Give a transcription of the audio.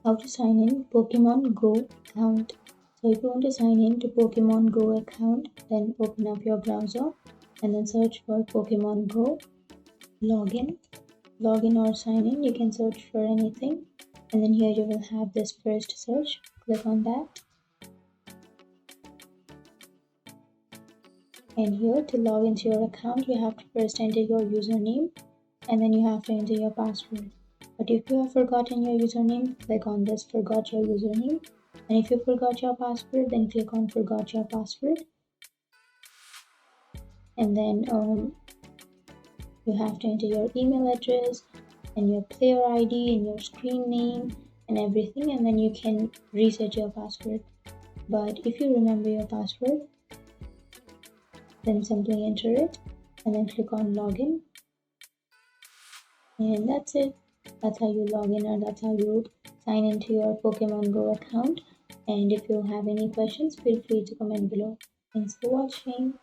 how to sign in Pokemon Go account. So if you want to sign in to Pokemon Go account, then open up your browser and then search for Pokemon Go, login or sign in. You can search for anything, and then here you will have this first search. Click on that, and here to log into your account you have to first enter your username and then you have to enter your password. But if you have forgotten your username, click on this forgot your username, and if you forgot your password, then click on forgot your password, and then you have to enter your email address and your player ID and your screen name and everything, and then you can reset your password. But if you remember your password, then simply enter it and then click on login, and that's it. That's how you log in, or that's how you sign into your Pokemon Go account. And if you have any questions, feel free to comment below. Thanks for watching.